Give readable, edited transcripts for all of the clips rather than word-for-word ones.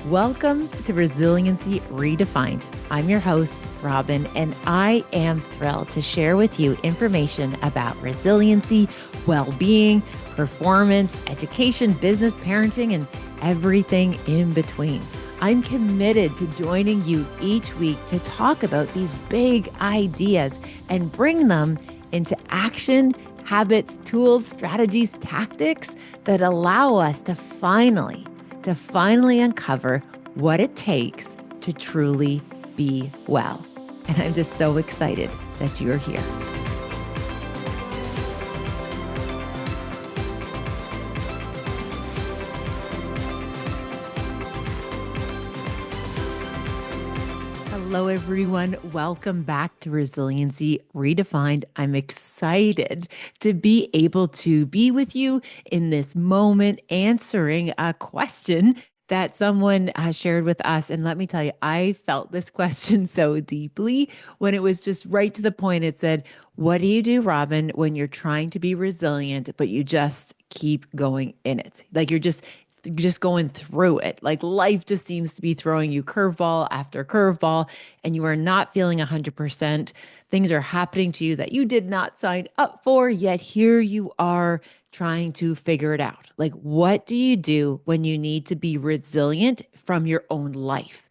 Welcome to Resiliency Redefined. I'm your host, Robyne, and I am thrilled to share with you information about resiliency, well-being, performance, education, business, parenting, and everything in between. I'm committed to joining you each week to talk about these big ideas and bring them into action, habits, tools, strategies, tactics that allow us to finally uncover what it takes to truly be well. And I'm just so excited that you're here. Hello, everyone. Welcome back to Resiliency Redefined. I'm excited to be able to be with you in this moment, answering a question that someone shared with us. And let me tell you, I felt this question so deeply when it was just right to the point. It said, what do you do, Robyne, when you're trying to be resilient, but you just keep going in it? Like you're just going through it. Like life just seems to be throwing you curveball after curveball, and you are not feeling 100%. Things are happening to you that you did not sign up for, yet here you are trying to figure it out. Like, what do you do when you need to be resilient from your own life?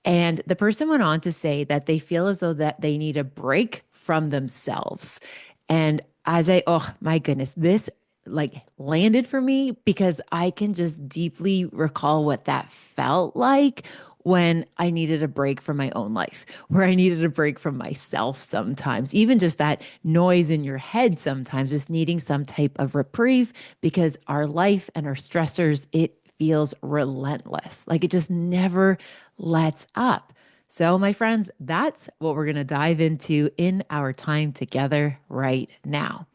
And the person went on to say that they feel as though that they need a break from themselves. And oh my goodness, this like landed for me because I can just deeply recall what that felt like when I needed a break from my own life, where I needed a break from myself sometimes, even just that noise in your head sometimes, just needing some type of reprieve because our life and our stressors, it feels relentless. Like it just never lets up. So, my friends, that's what we're going to dive into in our time together right now.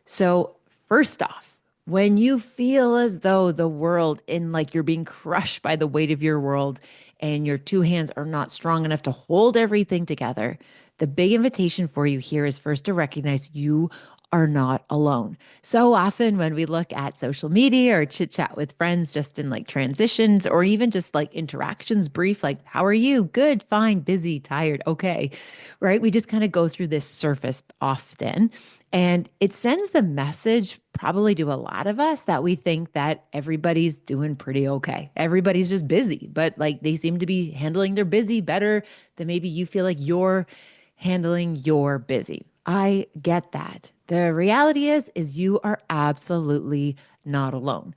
So, first off, when you feel as though the world in like you're being crushed by the weight of your world and your two hands are not strong enough to hold everything together, the big invitation for you here is first to recognize you are not alone. So often when we look at social media or chit chat with friends just in like transitions or even just like interactions, brief, like, how are you? Good, fine, busy, tired, okay, right? We just kind of go through this surface often. And it sends the message, probably to a lot of us, that we think that everybody's doing pretty okay. Everybody's just busy, but like they seem to be handling their busy better than maybe you feel like you're handling your busy. I get that. The reality is you are absolutely not alone.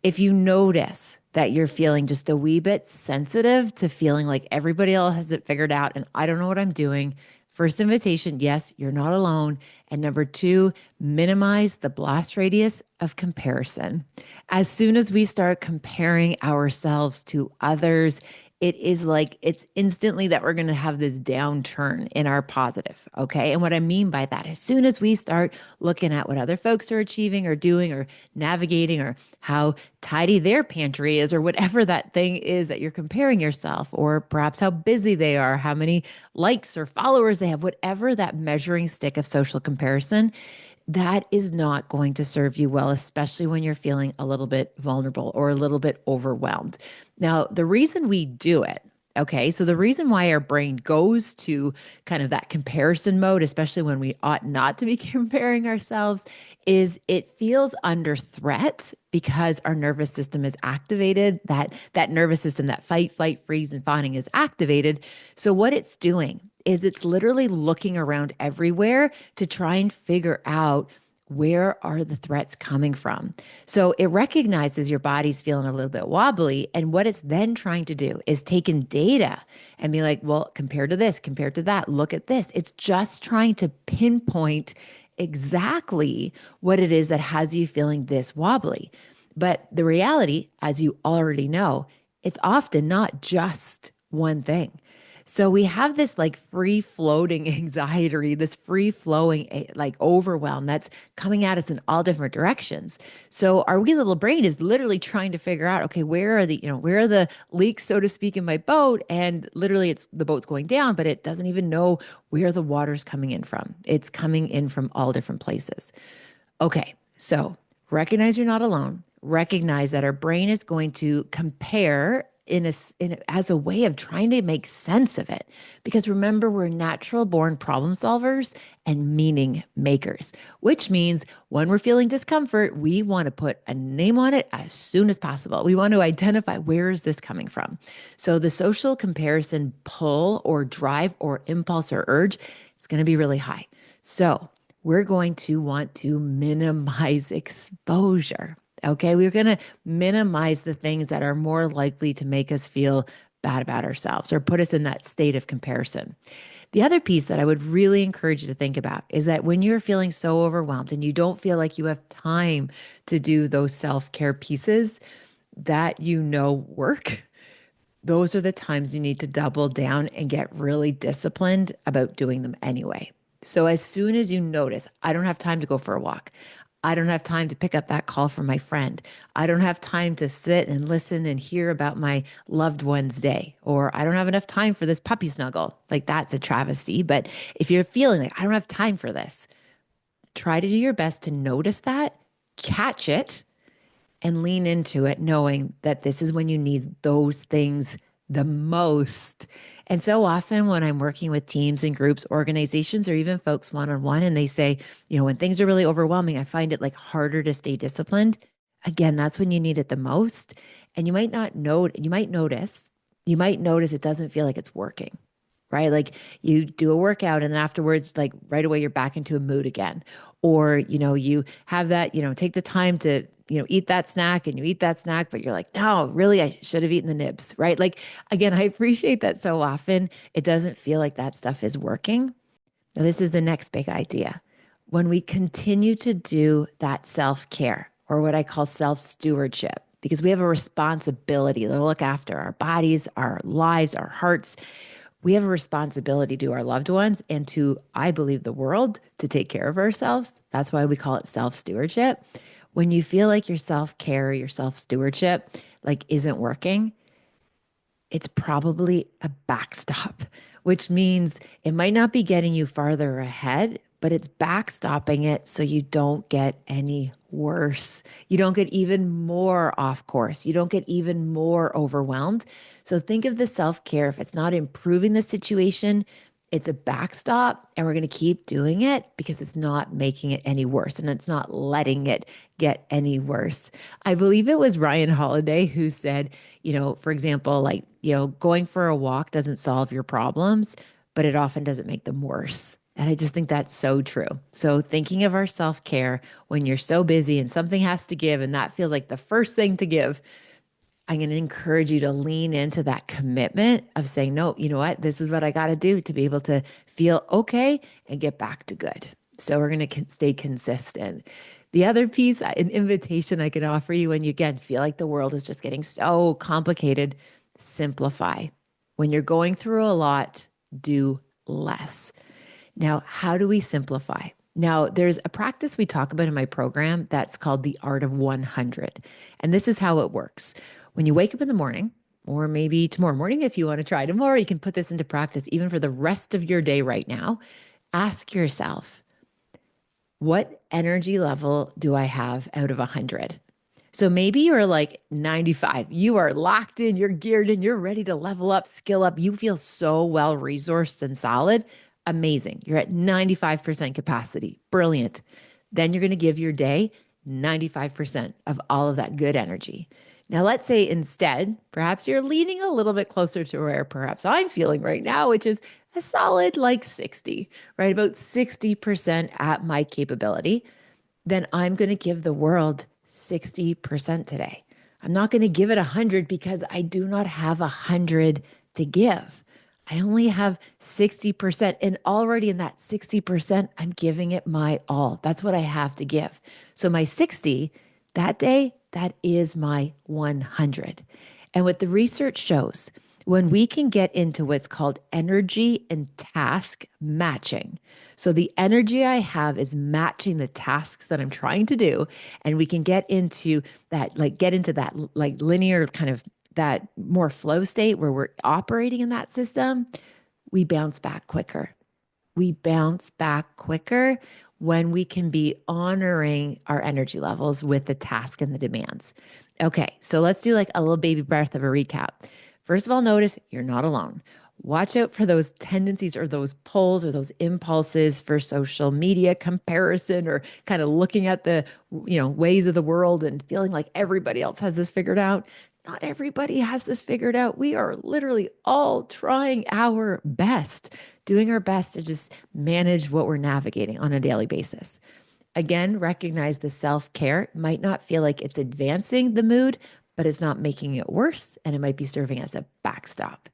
If you notice that you're feeling just a wee bit sensitive to feeling like everybody else has it figured out and I don't know what I'm doing, first invitation, yes, you're not alone. And number two, minimize the blast radius of comparison. As soon as we start comparing ourselves to others, it is like it's instantly that we're going to have this downturn in our positive. Okay. And what I mean by that, as soon as we start looking at what other folks are achieving or doing or navigating or how tidy their pantry is or whatever that thing is that you're comparing yourself, or perhaps how busy they are, how many likes or followers they have, whatever that measuring stick of social comparison, that is not going to serve you well, especially when you're feeling a little bit vulnerable or a little bit overwhelmed. Now, the reason we do it, okay, so the reason why our brain goes to kind of that comparison mode, especially when we ought not to be comparing ourselves, is it feels under threat because our nervous system is activated. That nervous system, that fight, flight, freeze, and fawning is activated. So what it's doing is it's literally looking around everywhere to try and figure out where are the threats coming from. So it recognizes your body's feeling a little bit wobbly. And what it's then trying to do is take in data and be like, well, compared to this, compared to that, look at this. It's just trying to pinpoint exactly what it is that has you feeling this wobbly. But the reality, as you already know, it's often not just one thing. So we have this like free floating anxiety, this free flowing like overwhelm that's coming at us in all different directions. So our wee little brain is literally trying to figure out, okay, where are the leaks, so to speak, in my boat? And literally it's the boat's going down, but it doesn't even know where the water's coming in from. It's coming in from all different places. Okay, so recognize you're not alone. Recognize that our brain is going to compare as a way of trying to make sense of it. Because remember, we're natural born problem solvers and meaning makers, which means when we're feeling discomfort, we want to put a name on it as soon as possible. We want to identify, where is this coming from? So the social comparison pull or drive or impulse or urge, it's going to be really high. So we're going to want to minimize exposure. Okay, we're going to minimize the things that are more likely to make us feel bad about ourselves or put us in that state of comparison. The other piece that I would really encourage you to think about is that when you're feeling so overwhelmed and you don't feel like you have time to do those self care pieces that work, those are the times you need to double down and get really disciplined about doing them anyway. So as soon as you notice, I don't have time to go for a walk. I don't have time to pick up that call from my friend. I don't have time to sit and listen and hear about my loved one's day. Or I don't have enough time for this puppy snuggle. Like that's a travesty. But if you're feeling like I don't have time for this, try to do your best to notice that, catch it, and lean into it, knowing that this is when you need those things the most. And so often when I'm working with teams and groups, organizations, or even folks one on one, and they say, when things are really overwhelming, I find it like harder to stay disciplined. Again, that's when you need it the most. And you might notice it doesn't feel like it's working, right? Like you do a workout and then afterwards, like right away, you're back into a mood again. Or, you have that, take the time to, eat that snack and you eat that snack, but you're like, no, really, I should have eaten the nibs, right? Like, again, I appreciate that so often it doesn't feel like that stuff is working. Now, this is the next big idea. When we continue to do that self-care or what I call self-stewardship, because we have a responsibility to look after our bodies, our lives, our hearts. We have a responsibility to our loved ones and to, I believe, the world to take care of ourselves. That's why we call it self-stewardship. When you feel like your self-care, your self-stewardship, like isn't working, it's probably a backstop, which means it might not be getting you farther ahead, but it's backstopping it so you don't get any worse. You don't get even more off course. You don't get even more overwhelmed. So think of the self-care. If it's not improving the situation, it's a backstop, and we're going to keep doing it because it's not making it any worse and it's not letting it get any worse. I believe it was Ryan Holiday who said, for example, like, going for a walk doesn't solve your problems, but it often doesn't make them worse. And I just think that's so true. So thinking of our self-care when you're so busy and something has to give, and that feels like the first thing to give, I'm going to encourage you to lean into that commitment of saying, no, you know what? This is what I got to do to be able to feel okay and get back to good. So we're going to stay consistent. The other piece, an invitation I can offer you when you, again, feel like the world is just getting so complicated, simplify. When you're going through a lot, do less. Now, how do we simplify? Now, there's a practice we talk about in my program that's called the art of 100. And this is how it works. When you wake up in the morning, or maybe tomorrow morning, if you want to try tomorrow, you can put this into practice even for the rest of your day right now. Ask yourself, what energy level do I have out of 100? So maybe you're like 95. You are locked in, you're geared in, you're ready to level up, skill up. You feel so well resourced and solid. Amazing. You're at 95% capacity. Brilliant. Then you're going to give your day 95% of all of that good energy. Now, let's say instead, perhaps you're leaning a little bit closer to where perhaps I'm feeling right now, which is a solid like 60, right? About 60% at my capability. Then I'm going to give the world 60% today. I'm not going to give it 100 because I do not have 100 to give. I only have 60%. And already in that 60%, I'm giving it my all. That's what I have to give. So my 60 that day, that is my 100. And what the research shows, when we can get into what's called energy and task matching. So the energy I have is matching the tasks that I'm trying to do. And we can get into that, like linear kind of that more flow state where we're operating in that system. We bounce back quicker. We bounce back quicker when we can be honoring our energy levels with the task and the demands. Okay, so let's do like a little baby breath of a recap. First of all, notice you're not alone. Watch out for those tendencies or those pulls or those impulses for social media comparison or kind of looking at the, ways of the world and feeling like everybody else has this figured out. Not everybody has this figured out. We are literally all trying our best, doing our best to just manage what we're navigating on a daily basis. Again, recognize the self care might not feel like it's advancing the mood, but it's not making it worse. And it might be serving as a backstop.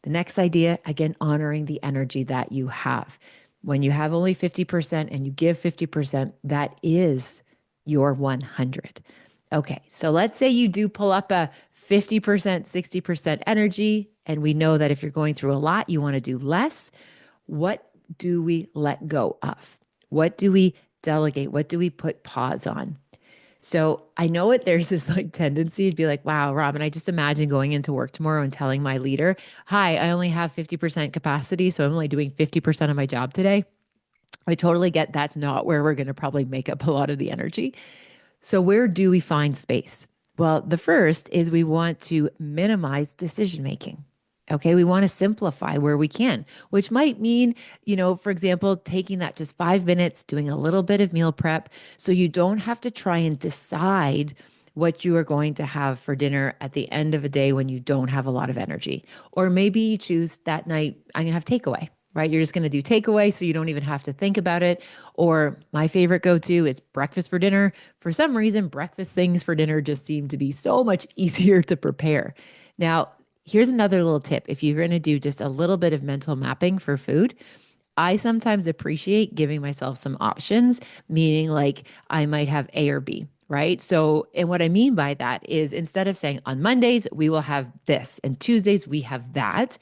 The next idea, again, honoring the energy that you have. When you have only 50% and you give 50%, that is your 100. Okay, so let's say you do pull up a 50%, 60% energy, and we know that if you're going through a lot, you want to do less. What do we let go of? What do we delegate? What do we put pause on? So I know it, there's this like tendency to be like, wow, Robin, I just imagine going into work tomorrow and telling my leader, hi, I only have 50% capacity. So I'm only doing 50% of my job today. I totally get that's not where we're going to probably make up a lot of the energy. So, where do we find space? Well, the first is we want to minimize decision making. Okay, we want to simplify where we can, which might mean, for example, taking that just 5 minutes, doing a little bit of meal prep so you don't have to try and decide what you are going to have for dinner at the end of a day when you don't have a lot of energy. Or maybe you choose that night, I'm going to have takeaway, right? You're just going to do takeaway so you don't even have to think about it. Or my favorite go to is breakfast for dinner. For some reason, breakfast things for dinner just seem to be so much easier to prepare. Now, here's another little tip. If you're going to do just a little bit of mental mapping for food, I sometimes appreciate giving myself some options, meaning like I might have A or B, right? So, and what I mean by that is instead of saying on Mondays, we will have this, and Tuesdays, we have that,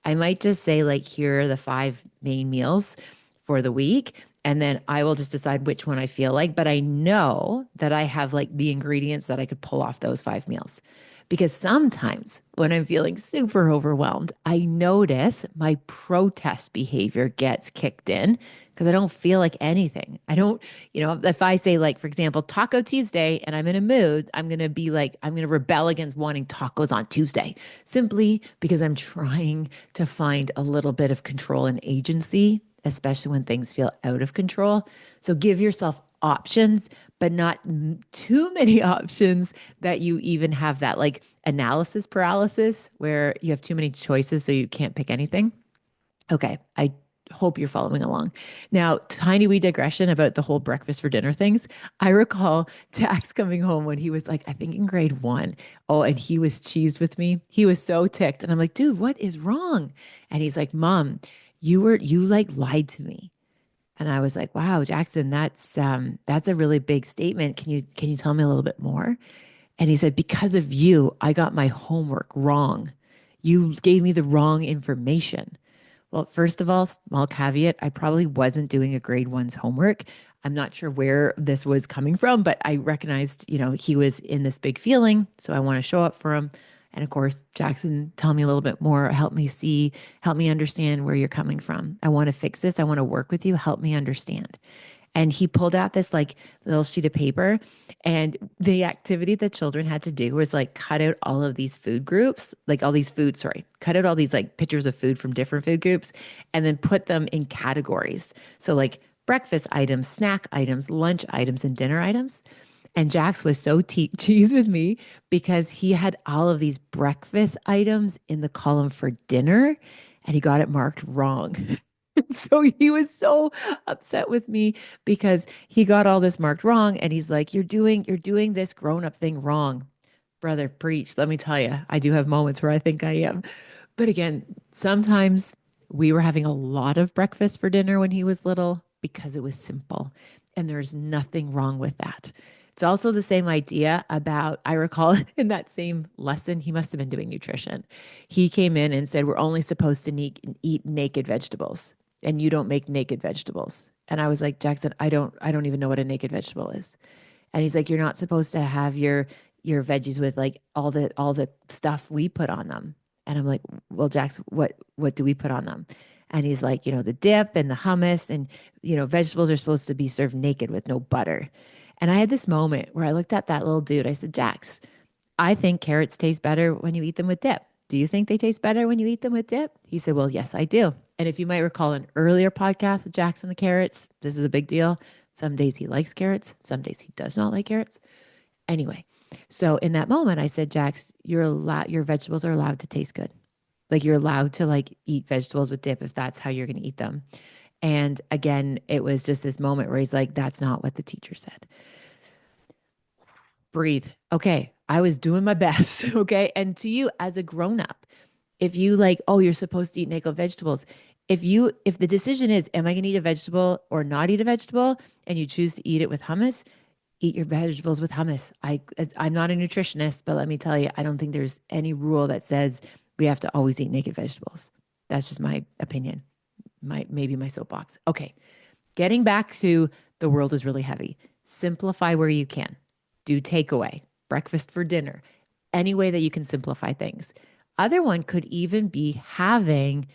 I might just say, like, here are the five main meals for the week. And then I will just decide which one I feel like. But I know that I have like the ingredients that I could pull off those five meals. Because sometimes when I'm feeling super overwhelmed, I notice my protest behavior gets kicked in because I don't feel like anything. I don't, if I say, like, for example, Taco Tuesday and I'm in a mood, I'm going to be like, I'm going to rebel against wanting tacos on Tuesday simply because I'm trying to find a little bit of control and agency, especially when things feel out of control. So give yourself options, but not too many options that you even have that like analysis paralysis where you have too many choices so you can't pick anything. Okay, I hope you're following along. Now, tiny wee digression about the whole breakfast for dinner things. I recall Jax coming home when he was like, I think in grade one. Oh, and he was cheesed with me. He was so ticked. And I'm like, dude, what is wrong? And he's like, Mom, you like lied to me. And I was like, wow, Jackson, that's a really big statement. Can you tell me a little bit more? And he said, because of you, I got my homework wrong. You gave me the wrong information. Well, first of all, small caveat, I probably wasn't doing a grade one's homework. I'm not sure where this was coming from, but I recognized, he was in this big feeling. So I want to show up for him. And of course, Jackson, tell me a little bit more. Help me understand where you're coming from. I want to fix this. I want to work with you. Help me understand. And he pulled out this like little sheet of paper. And the activity that children had to do was like cut out all of these food groups, like all these food, sorry, cut out all these like pictures of food from different food groups and then put them in categories. So like breakfast items, snack items, lunch items, and dinner items. And Jax was so cheesed with me because he had all of these breakfast items in the column for dinner and he got it marked wrong. So he was so upset with me because he got all this marked wrong and he's like, you're doing this grown-up thing wrong. Brother, preach. Let me tell you, I do have moments where I think I am. But again, sometimes we were having a lot of breakfast for dinner when he was little because it was simple. And there's nothing wrong with that. It's also the same idea about, I recall in that same lesson, he must have been doing nutrition. He came in and said, we're only supposed to eat naked vegetables and you don't make naked vegetables. And I was like, Jackson, I don't even know what a naked vegetable is. And he's like, you're not supposed to have your veggies with like all the stuff we put on them. And I'm like, well, Jax, what do we put on them? And he's like, the dip and the hummus and vegetables are supposed to be served naked with no butter. And I had this moment where I looked at that little dude. I said, Jax, I think carrots taste better when you eat them with dip. Do you think they taste better when you eat them with dip? He said, well, yes, I do. And if you might recall an earlier podcast with Jackson the carrots, this is a big deal. Some days he likes carrots, some days he does not like carrots. Anyway, so in that moment, I said, Jax, your vegetables are allowed to taste good. Like you're allowed to like eat vegetables with dip if that's how you're going to eat them. And again, it was just this moment where he's like, that's not what the teacher said. Breathe. Okay. I was doing my best. Okay. And to you as a grown up, if you like, oh, you're supposed to eat nickel vegetables. If the decision is, am I going to eat a vegetable or not eat a vegetable, and you choose to eat it with hummus, eat your vegetables with hummus. I'm not a nutritionist, but let me tell you, I don't think there's any rule that says we have to always eat naked vegetables. That's just my opinion. Maybe my soapbox. Okay. Getting back to the world is really heavy. Simplify where you can. Do takeaway, breakfast for dinner, any way that you can simplify things. Other one could even be having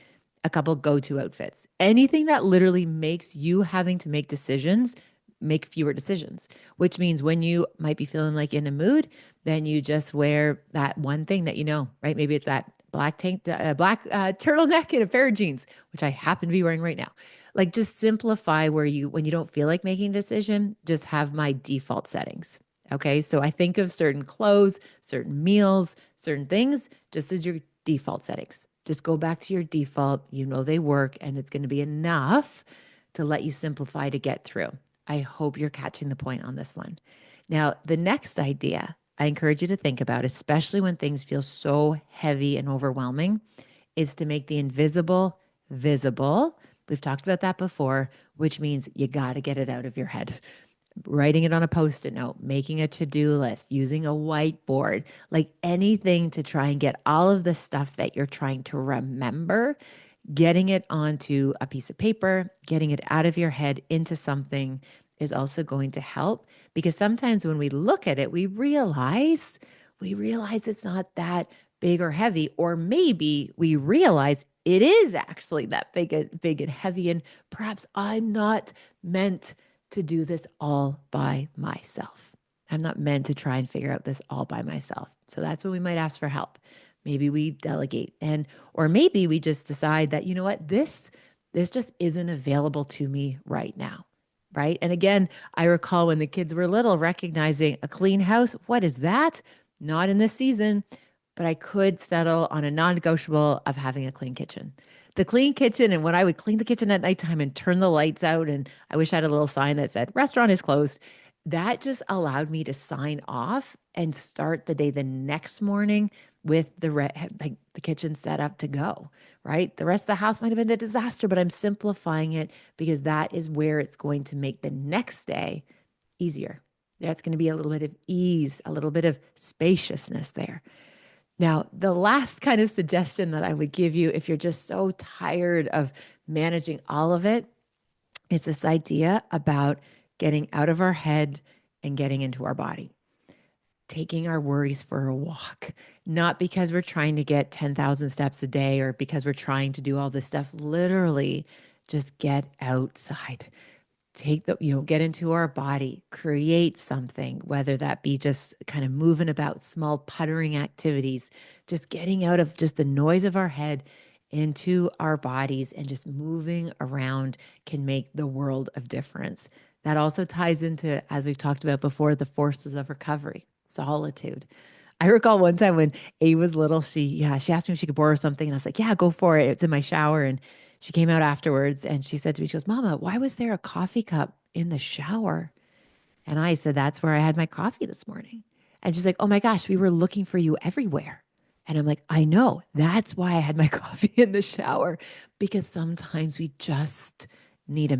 a couple go-to outfits. Anything that literally makes you having to make decisions, make fewer decisions, which means when you might be feeling like in a mood, then you just wear that one thing that you know, right? Maybe it's that black turtleneck and a pair of jeans, which I happen to be wearing right now. Like just simplify where when you don't feel like making a decision, just have my default settings. Okay. So I think of certain clothes, certain meals, certain things, just as your default settings. Just go back to your default. You know they work, and it's going to be enough to let you simplify to get through. I hope you're catching the point on this one. Now, the next idea I encourage you to think about, especially when things feel so heavy and overwhelming, is to make the invisible visible. We've talked about that before, which means you got to get it out of your head. Writing it on a post-it note, making a to-do list, using a whiteboard, like anything to try and get all of the stuff that you're trying to remember, getting it onto a piece of paper, getting it out of your head into something is also going to help, because sometimes when we look at it, we realize it's not that big or heavy, or maybe we realize it is actually that big and heavy, and perhaps I'm not meant to do this all by myself. I'm not meant to try and figure out this all by myself. So that's when we might ask for help. Maybe we delegate, or maybe we just decide that, you know what, this just isn't available to me right now. Right. And again, I recall when the kids were little, recognizing a clean house. What is that? Not in this season, but I could settle on a non-negotiable of having a clean kitchen. The clean kitchen, and when I would clean the kitchen at nighttime and turn the lights out, and I wish I had a little sign that said restaurant is closed, that just allowed me to sign off and start the day the next morning with like the kitchen set up to go, right? The rest of the house might have been a disaster, but I'm simplifying it because that is where it's going to make the next day easier. That's going to be a little bit of ease, a little bit of spaciousness there. Now, the last kind of suggestion that I would give you, if you're just so tired of managing all of it, is this idea about getting out of our head and getting into our body, taking our worries for a walk, not because we're trying to get 10,000 steps a day or because we're trying to do all this stuff. Literally, just get outside. Get into our body, create something, whether that be just kind of moving about, small puttering activities, just getting out of just the noise of our head into our bodies and just moving around can make the world of difference. That also ties into, as we've talked about before, the forces of recovery, solitude. I recall one time when A was little, she asked me if she could borrow something, and I was like, yeah, go for it. It's in my shower. And she came out afterwards and she said to me, she goes, Mama, why was there a coffee cup in the shower? And I said, that's where I had my coffee this morning. And she's like, oh my gosh, we were looking for you everywhere. And I'm like, I know. That's why I had my coffee in the shower, because sometimes we just need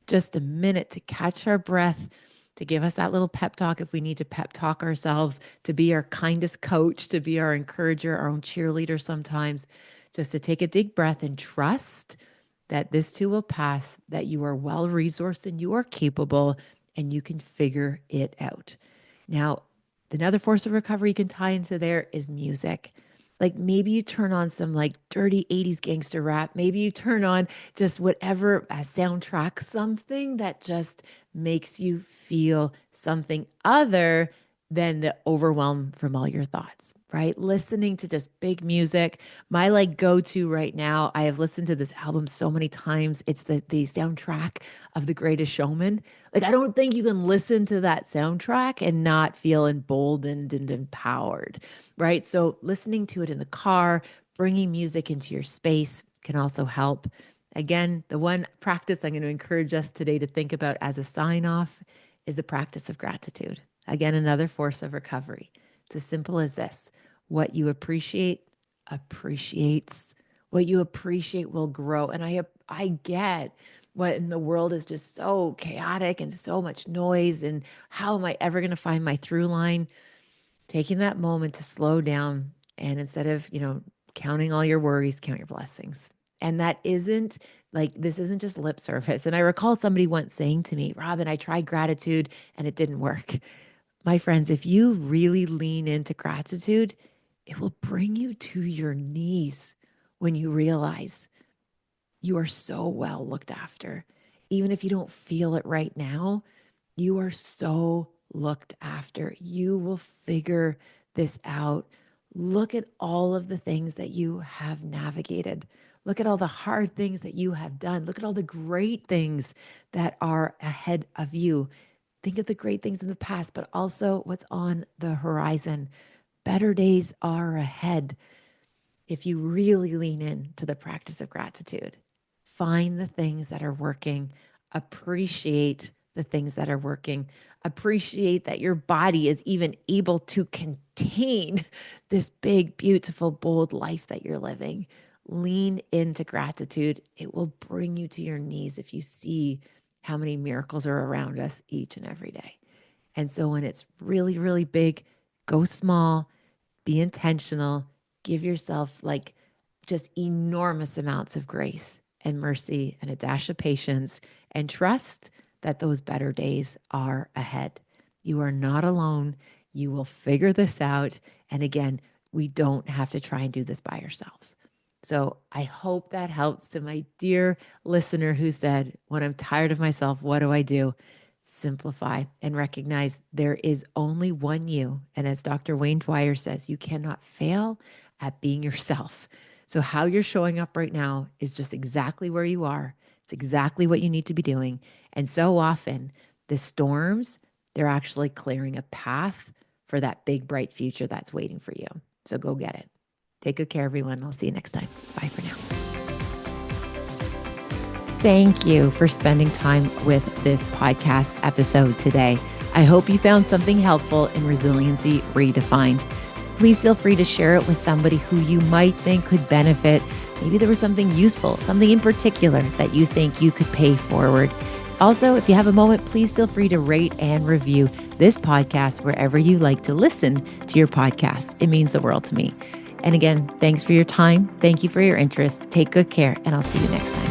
just a minute to catch our breath, to give us that little pep talk if we need to pep talk ourselves, to be our kindest coach, to be our encourager, our own cheerleader sometimes, just to take a deep breath and trust that this too will pass, that you are well resourced and you are capable and you can figure it out. Now, another force of recovery you can tie into there is music. Like maybe you turn on some like dirty 80s gangster rap. Maybe you turn on just whatever a soundtrack, something that just makes you feel something other than the overwhelm from all your thoughts, right? Listening to just big music. My like go-to right now, I have listened to this album so many times. It's the soundtrack of The Greatest Showman. Like I don't think you can listen to that soundtrack and not feel emboldened and empowered, right? So listening to it in the car, bringing music into your space can also help. Again, the one practice I'm going to encourage us today to think about as a sign off is the practice of gratitude. Again, another force of recovery. It's as simple as this. What you appreciate appreciates. What you appreciate will grow. And I get what in the world is just so chaotic and so much noise. And how am I ever going to find my through line? Taking that moment to slow down and instead of, counting all your worries, count your blessings. And that isn't like, this isn't just lip service. And I recall somebody once saying to me, Robyne, I tried gratitude and it didn't work. My friends, if you really lean into gratitude, it will bring you to your knees when you realize you are so well looked after. Even if you don't feel it right now, you are so looked after. You will figure this out. Look at all of the things that you have navigated. Look at all the hard things that you have done. Look at all the great things that are ahead of you. Think of the great things in the past, but also what's on the horizon. Better days are ahead. If you really lean in to the practice of gratitude, find the things that are working, appreciate the things that are working, appreciate that your body is even able to contain this big, beautiful, bold life that you're living. Lean into gratitude. It will bring you to your knees if you see how many miracles are around us each and every day. And so when it's really, really big, go small, be intentional, give yourself like just enormous amounts of grace and mercy and a dash of patience and trust that those better days are ahead. You are not alone. You will figure this out. And again, we don't have to try and do this by ourselves. So I hope that helps to my dear listener who said, when I'm tired of myself, what do I do? Simplify and recognize there is only one you. And as Dr. Wayne Dwyer says, you cannot fail at being yourself. So how you're showing up right now is just exactly where you are. It's exactly what you need to be doing. And so often the storms, they're actually clearing a path for that big, bright future that's waiting for you. So go get it. Take good care, everyone. I'll see you next time. Bye for now. Thank you for spending time with this podcast episode today. I hope you found something helpful in Resiliency Redefined. Please feel free to share it with somebody who you might think could benefit. Maybe there was something useful, something in particular that you think you could pay forward. Also, if you have a moment, please feel free to rate and review this podcast wherever you like to listen to your podcast. It means the world to me. And again, thanks for your time. Thank you for your interest. Take good care, and I'll see you next time.